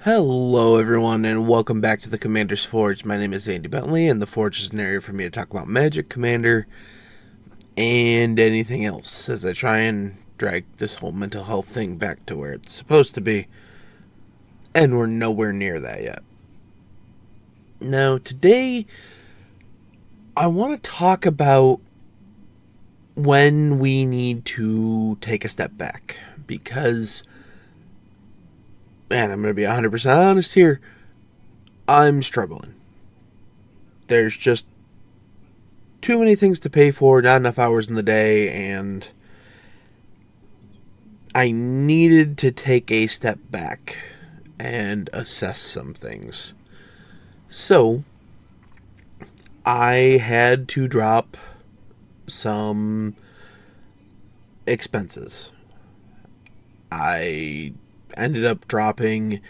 Hello everyone and welcome back to the Commander's Forge. My name is Andy Bentley and the Forge is an area for me to talk about Magic, Commander, and anything else as I try and drag this whole mental health thing back to where it's supposed to be. And we're nowhere near that yet. Now today I want to talk about when we need to take a step back because, man, I'm going to be 100% honest here, I'm struggling. There's just too many things to pay for, not enough hours in the day, and I needed to take a step back and assess some things. So, I had to drop some expenses. I ended up dropping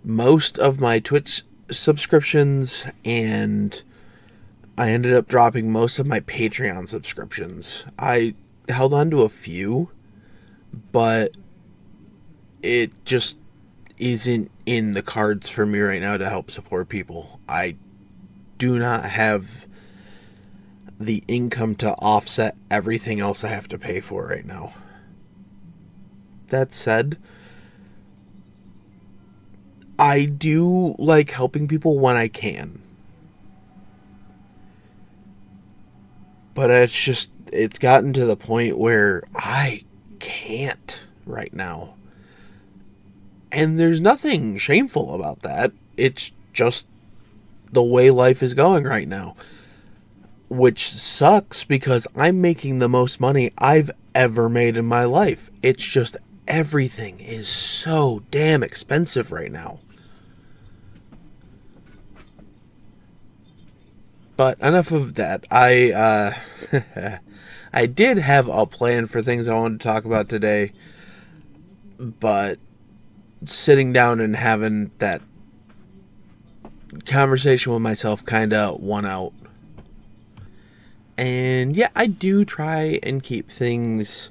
most of my Twitch subscriptions, and I ended up dropping most of my Patreon subscriptions. I held on to a few, but it just isn't in the cards for me right now to help support people. I do not have the income to offset everything else I have to pay for right now. That said, I do like helping people when I can. But it's gotten to the point where I can't right now. And there's nothing shameful about that. It's just the way life is going right now. Which sucks because I'm making the most money I've ever made in my life. It's just everything is so damn expensive right now. But enough of that. I did have a plan for things I wanted to talk about today, but sitting down and having that conversation with myself kind of won out. And yeah, I do try and keep things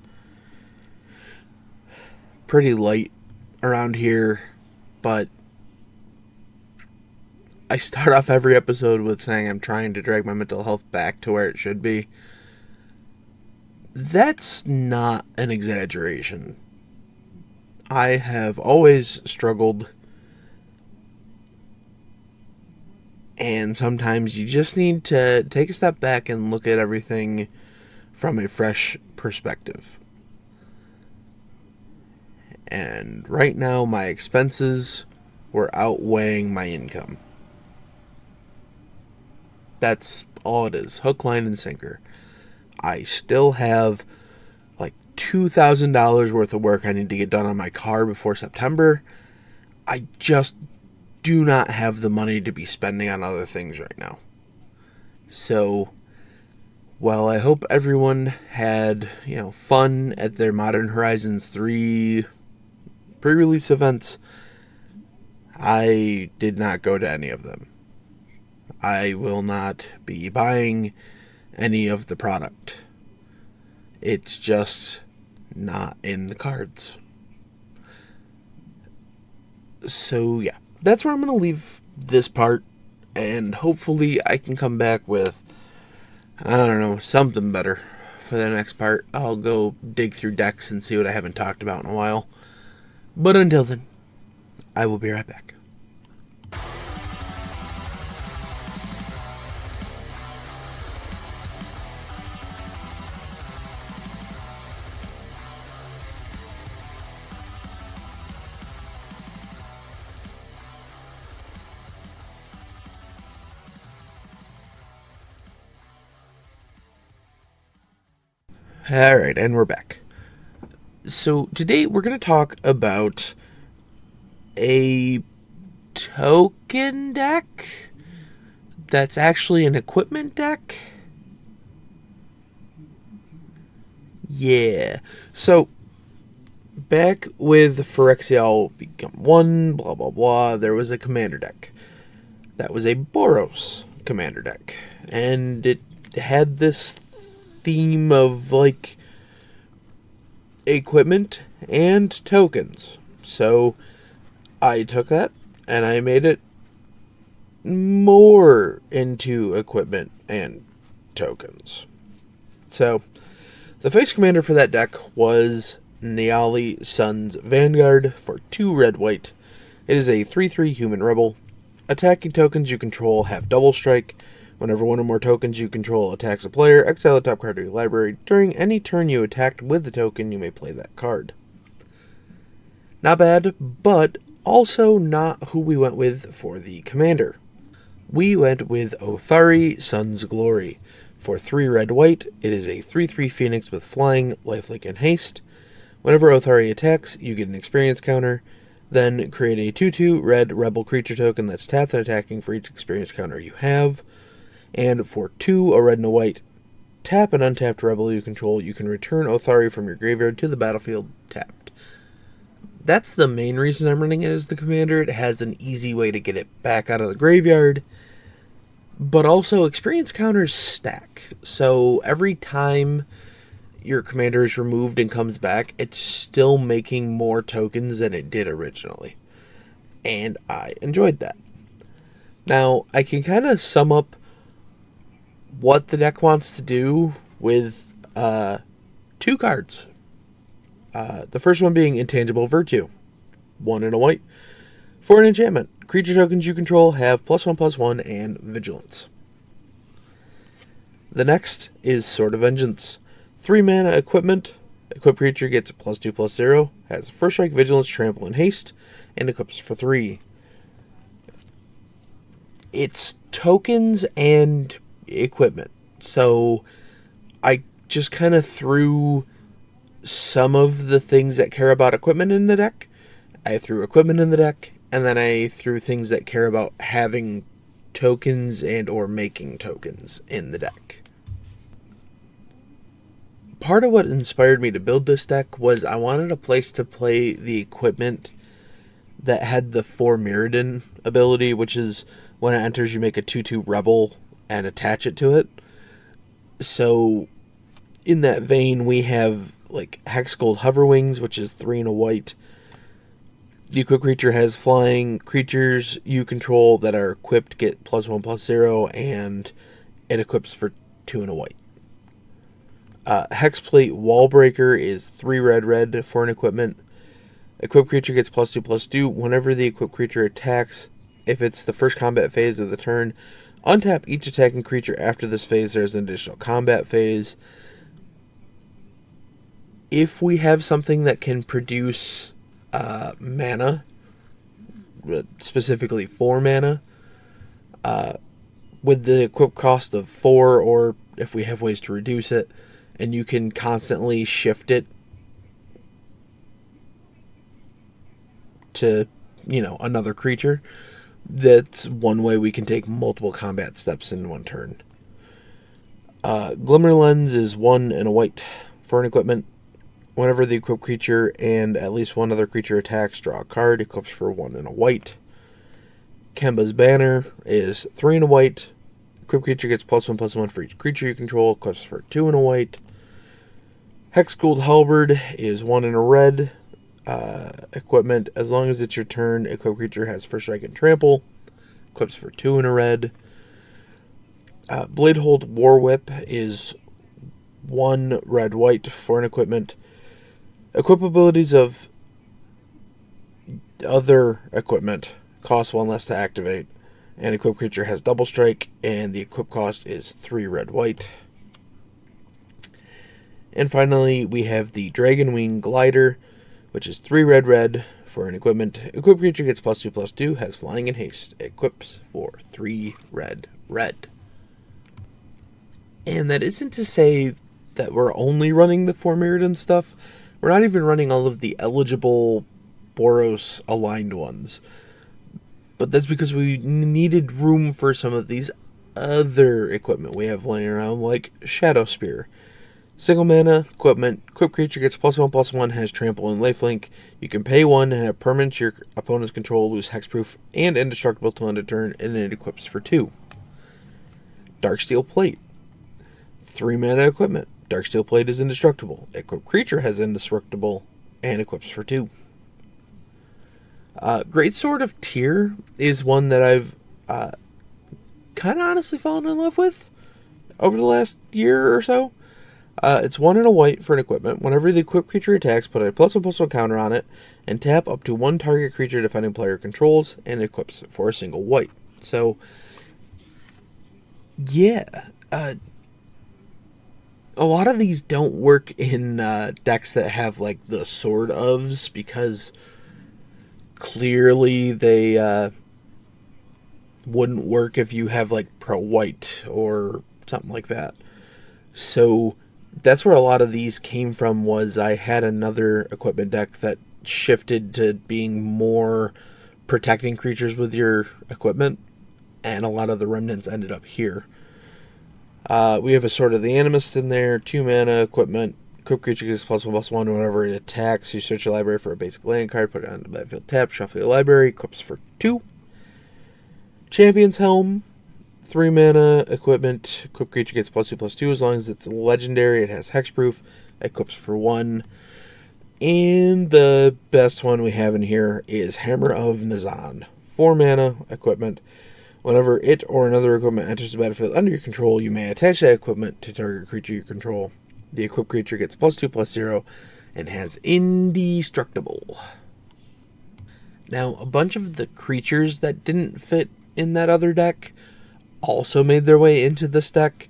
pretty light around here, but I start off every episode with saying I'm trying to drag my mental health back to where it should be. That's not an exaggeration. I have always struggled, and sometimes you just need to take a step back and look at everything from a fresh perspective. And right now, my expenses were outweighing my income. That's all it is. Hook, line, and sinker. I still have like $2,000 worth of work I need to get done on my car before September. I just do not have the money to be spending on other things right now. So, while I hope everyone had, fun at their Modern Horizons 3 pre-release events, I did not go to any of them. I will not be buying any of the product. It's just not in the cards. So yeah, that's where I'm going to leave this part, and hopefully I can come back with, something better for the next part. I'll go dig through decks and see what I haven't talked about in a while. But until then, I will be right back. Alright, and we're back. So today we're going to talk about a token deck that's actually an equipment deck. Yeah. So back with Phyrexian Become One, blah blah blah, there was a commander deck. That was a Boros commander deck. And it had this theme of like equipment and tokens. So I took that and I made it more into equipment and tokens. So, the face commander for that deck was Niali Sun's Vanguard for 2 red-white. It is a 3/3 human rebel. Attacking tokens you control have double strike. Whenever one or more tokens you control attacks a player, exile the top card of your library. During any turn you attacked with the token, you may play that card. Not bad, but also not who we went with for the commander. We went with Othari, Sun's Glory. For 3 red-white, it is a 3/3 Phoenix with flying, lifelink, and haste. Whenever Othari attacks, you get an experience counter. Then create a 2/2 red rebel creature token that's tapped and attacking for each experience counter you have. And for 2, a red and a white, tap an untapped rebel you control. You can return Othari from your graveyard to the battlefield tapped. That's the main reason I'm running it as the commander. It has an easy way to get it back out of the graveyard. But also, experience counters stack. So every time your commander is removed and comes back, it's still making more tokens than it did originally. And I enjoyed that. Now, I can kind of sum up what the deck wants to do with 2 cards. The first one being Intangible Virtue. 1 and a white. For an enchantment, creature tokens you control have +1/+1 and Vigilance. The next is Sword of Vengeance. 3 mana equipment. Equipped creature gets +2/+0, has First Strike, Vigilance, Trample, and Haste, and equips for 3. It's tokens and equipment. So I just kind of threw some of the things that care about equipment in the deck. I threw equipment in the deck, and then I threw things that care about having tokens and or making tokens in the deck. Part of what inspired me to build this deck was I wanted a place to play the equipment that had the 4 Mirrodin ability, which is when it enters you make a 2/2 rebel and attach it to it. So in that vein, we have like Hexgold Hoverwings, which is 3 and a white. The equipped creature has flying. Creatures you control that are equipped get +1/+0, and it equips for 2 and a white. Hexplate Wallbreaker is 3 red for an equipment. Equipped creature gets +2/+2 whenever the equipped creature attacks. If it's the first combat phase of the turn, untap each attacking creature after this phase. There's an additional combat phase. If we have something that can produce mana, specifically 4 mana, with the equip cost of 4, or if we have ways to reduce it, and you can constantly shift it to, another creature, that's one way we can take multiple combat steps in one turn. Glimmer Lens is 1 and a white for an equipment. Whenever the equipped creature and at least one other creature attacks, draw a card. Equips for 1 and a white. Kemba's Banner is 3 and a white. Equipped creature gets +1/+1 for each creature you control. Equips for 2 and a white. Hexgold Halberd is 1 and a red. Equipment, as long as it's your turn, equipped creature has First Strike and Trample. Equips for 2 and a red. Bladehold War Whip is 1 red-white for an equipment. Equip abilities of other equipment cost 1 less to activate. And equipped creature has double strike, and the equip cost is 3 red-white. And finally, we have the Dragonwing Glider, which is 3 red for an equipment. Equipped creature gets +2/+2, has flying and haste. Equips for 3 red. And that isn't to say that we're only running the 4 Mirrodin stuff. We're not even running all of the eligible Boros aligned ones. But that's because we needed room for some of these other equipment we have laying around, like Shadow Spear. Single mana equipment. Equipped creature gets +1/+1, has Trample and Lifelink. You can pay 1 and have permanents your opponent's control lose hexproof and indestructible till end of turn, and it equips for 2. Darksteel Plate. 3 mana equipment. Darksteel Plate is indestructible. Equipped creature has indestructible and equips for 2. Great Sword of Tyr is one that I've kind of honestly fallen in love with over the last year or so. It's 1 and a white for an equipment. Whenever the equipped creature attacks, put a +1/+1 counter on it, and tap up to 1 target creature defending player controls, and equips it for a single white. So, yeah. A lot of these don't work in decks that have, like, the Sword ofs, because clearly they wouldn't work if you have, like, Pro White or something like that. So that's where a lot of these came from. Was I had another equipment deck that shifted to being more protecting creatures with your equipment, and a lot of the remnants ended up here. We have a Sword of the Animist in there, 2 mana, equipment. Equip creature gets +1/+1 whenever it attacks. You search your library for a basic land card, put it on the battlefield, tap, shuffle your library, equips for 2. Champion's Helm, 3 mana, equipment. Equip creature gets +2/+2 as long as it's legendary. It has hexproof. Equips for 1. And the best one we have in here is Hammer of Nazan, 4 mana, equipment. Whenever it or another equipment enters the battlefield under your control, you may attach that equipment to target creature you control. The equipped creature gets +2/+0 and has indestructible. Now, a bunch of the creatures that didn't fit in that other deck also made their way into this deck,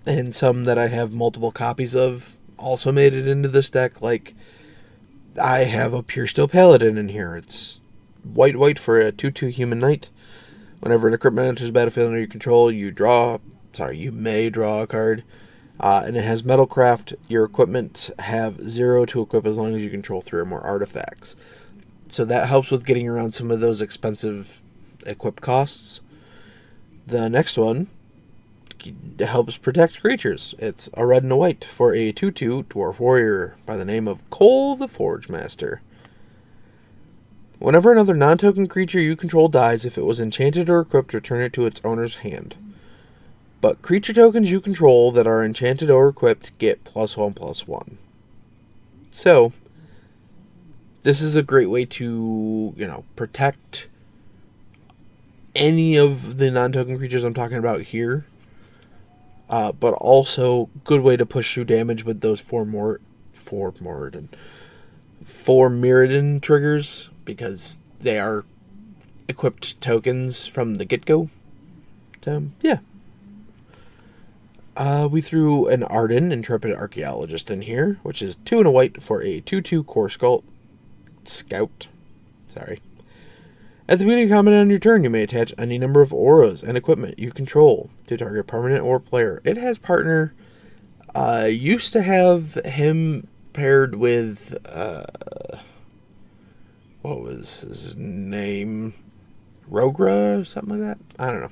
and some that I have multiple copies of also made it into this deck. Like, I have a Pure Steel Paladin in here. It's white for a 2/2 human knight. Whenever an equipment enters the battlefield under your control, you may draw a card. And it has Metalcraft. Your equipment have 0 to equip as long as you control 3 or more artifacts. So that helps with getting around some of those expensive equip costs. The next one helps protect creatures. It's a red and a white for a 2/2 dwarf warrior by the name of Cole the Forge Master. Whenever another non-token creature you control dies, if it was enchanted or equipped, return it to its owner's hand. But creature tokens you control that are enchanted or equipped get +1/+1. So, this is a great way to, protect any of the non-token creatures I'm talking about here. But also, good way to push through damage with those 4 Mirrodin triggers, because they are equipped tokens from the get-go. So, yeah. We threw an Arden, Intrepid Archaeologist, in here, which is 2 and a white for a 2/2 Core Scout. At the beginning of combat on your turn, you may attach any number of auras and equipment you control to target permanent or player. It has partner. Used to have him paired with, what was his name? Rogra? Something like that? I don't know.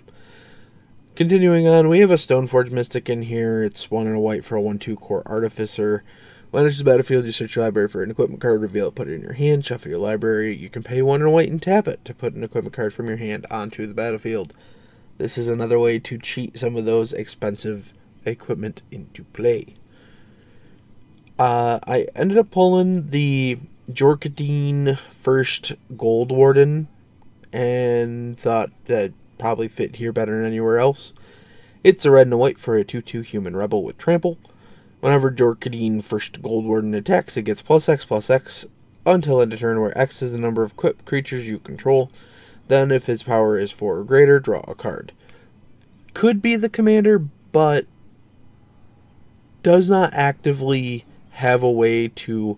Continuing on, we have a Stoneforge Mystic in here. It's 1 and a white for a 1/2 Core Artificer. When it enters the battlefield, you search your library for an equipment card, reveal it, put it in your hand, shuffle your library. You can pay 1 and a white and tap it to put an equipment card from your hand onto the battlefield. This is another way to cheat some of those expensive equipment into play. I ended up pulling the Jorkadine First Gold Warden and thought that probably fit here better than anywhere else. It's a red and a white for a 2/2 human rebel with trample. Whenever Jorkadine First Gold Warden attacks, it gets +X/+X until end of turn, where X is the number of equipped creatures you control. Then, if his power is 4 or greater, draw a card. Could be the commander, but does not actively have a way to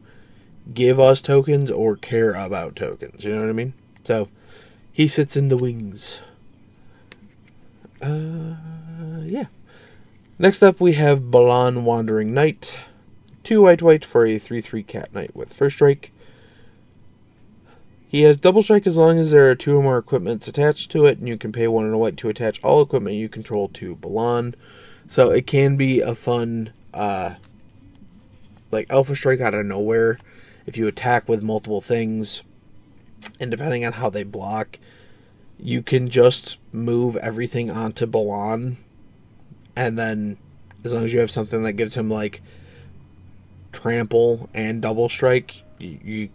give us tokens or care about tokens. You know what I mean? So, he sits in the wings. Yeah. Next up, we have Balan Wandering Knight. 2 white for a 3/3 cat knight with first strike. He has double strike as long as there are 2 or more equipments attached to it, and you can pay 1 and a white to attach all equipment you control to Balan. So it can be a fun, Alpha Strike out of nowhere. If you attack with multiple things, and depending on how they block, you can just move everything onto Balan. And then, as long as you have something that gives him, trample and double strike, you're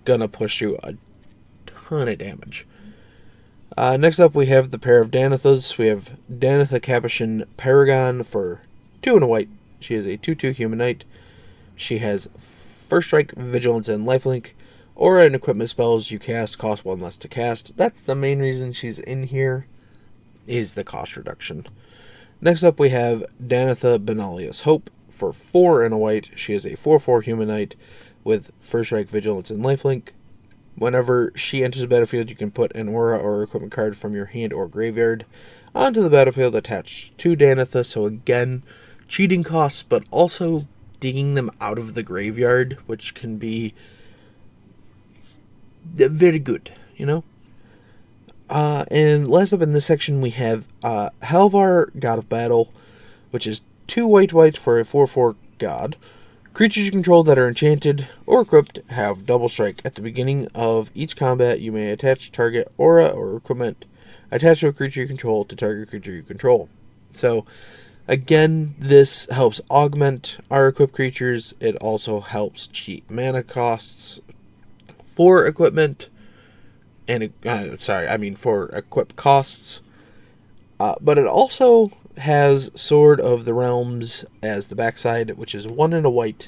gonna push through a ton of damage. Next up, we have the pair of Danithas. We have Danitha Capuchin Paragon for 2 and a white. She is a 2/2 human knight. She has First Strike, Vigilance, and Lifelink. Aura and equipment spells you cast cost 1 less to cast. That's the main reason she's in here, is the cost reduction. Next up, we have Danitha Benalius Hope for 4 and a white. She is a 4/4 human knight with First Strike, Vigilance, and Lifelink. Whenever she enters the battlefield, you can put an aura or equipment card from your hand or graveyard onto the battlefield attached to Danitha. So again, cheating costs, but also digging them out of the graveyard, which can be very good, you know? And last up in this section, we have Halvar, God of Battle, which is 2 white for a 4/4 god. Creatures you control that are enchanted or equipped have double strike. At the beginning of each combat, you may attach target aura or equipment attached to a creature you control to target creature you control. So, again, this helps augment our equipped creatures. It also helps cheat mana costs for equipment, and for equipped costs. But it also has Sword of the Realms as the backside, which is 1 and a white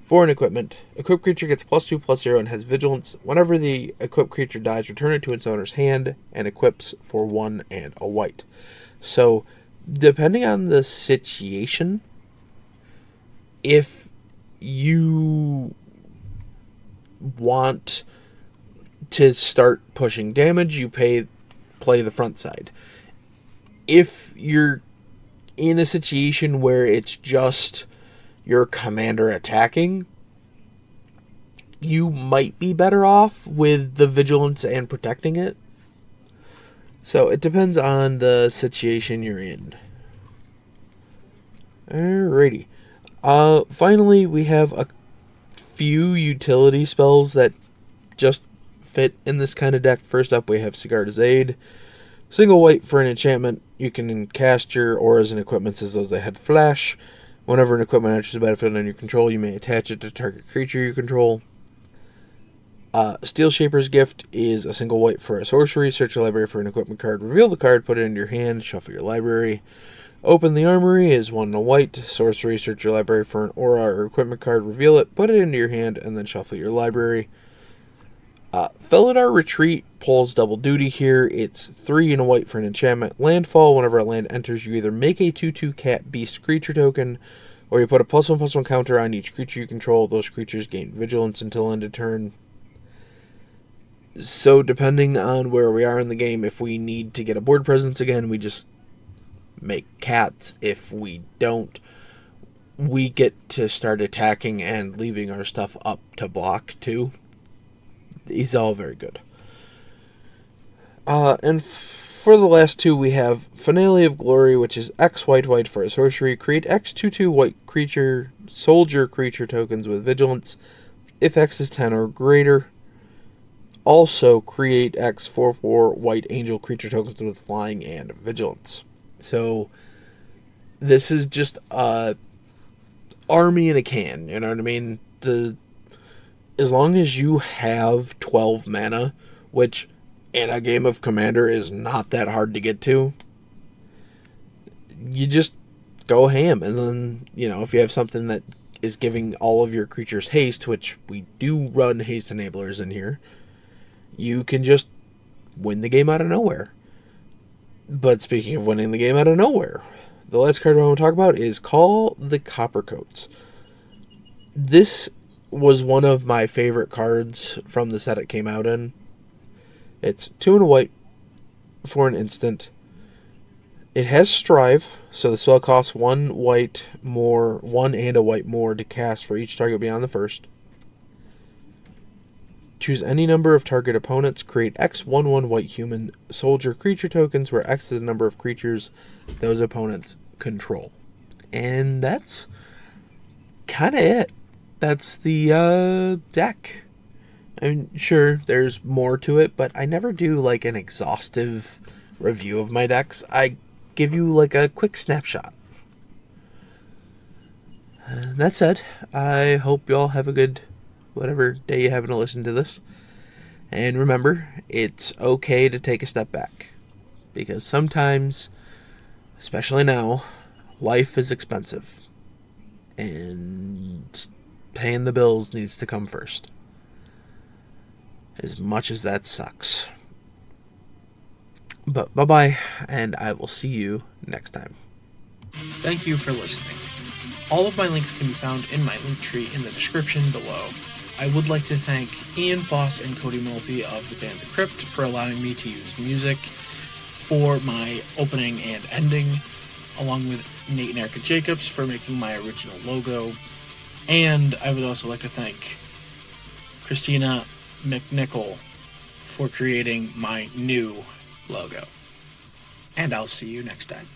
for an equipment. Equipped creature gets +2/+0 and has Vigilance. Whenever the equipped creature dies, return it to its owner's hand and equips for 1 and a white. So, depending on the situation, if you want to start pushing damage, you play the front side. If you're in a situation where it's just your commander attacking, you might be better off with the Vigilance and protecting it. So it depends on the situation you're in. Alrighty. Finally, we have a few utility spells that just fit in this kind of deck. First up, we have Sigarda's Aid. Single white for an enchantment. You can cast your auras and equipments as those that had flash. Whenever an equipment enters the battlefield under your control, you may attach it to target creature you control. Steel Shaper's Gift is a single white for a sorcery. Search your library for an equipment card. Reveal the card, put it into your hand, shuffle your library. Open the Armory is 1 and a white. Sorcery, search your library for an aura or equipment card. Reveal it, put it into your hand, and then shuffle your library. Felidar Retreat pulls double duty here. It's 3 and a white for an enchantment. Landfall, whenever a land enters, you either make a 2/2 cat beast creature token, or you put a +1/+1 counter on each creature you control. Those creatures gain Vigilance until end of turn. So depending on where we are in the game, if we need to get a board presence again, we just make cats. If we don't, we get to start attacking and leaving our stuff up to block too. These are all very good. And for the last two, we have Finale of Glory, which is X white for a sorcery. Create X 2/2 white creature, soldier creature tokens with Vigilance if X is 10 or greater. Also, create X 4/4 white angel creature tokens with flying and Vigilance. So, this is just a army in a can, you know what I mean? As long as you have 12 mana, which in a game of Commander is not that hard to get to, you just go ham. And then, if you have something that is giving all of your creatures haste, which we do run haste enablers in here, you can just win the game out of nowhere. But speaking of winning the game out of nowhere, the last card I want to talk about is Call the Coppercoats. This was one of my favorite cards from the set it came out in. It's 2 and a white for an instant. It has Strive, so the spell costs 1 white more, 1 and a white more to cast for each target beyond the first. Choose any number of target opponents. Create X 1/1 white human soldier creature tokens, where X is the number of creatures those opponents control. And that's kind of it. That's the deck. I mean, sure, there's more to it, but I never do like an exhaustive review of my decks. I give you like a quick snapshot. That said, I hope y'all have a good whatever day you happen to listen to this. And remember, it's okay to take a step back. Because sometimes, especially now, life is expensive. And paying the bills needs to come first. As much as that sucks. But bye-bye, and I will see you next time. Thank you for listening. All of my links can be found in my link tree in the description below. I would like to thank Ian Foss and Cody Mulpey of the band The Crypt for allowing me to use music for my opening and ending, along with Nate and Erica Jacobs for making my original logo. And I would also like to thank Christina McNichol for creating my new logo. And I'll see you next time.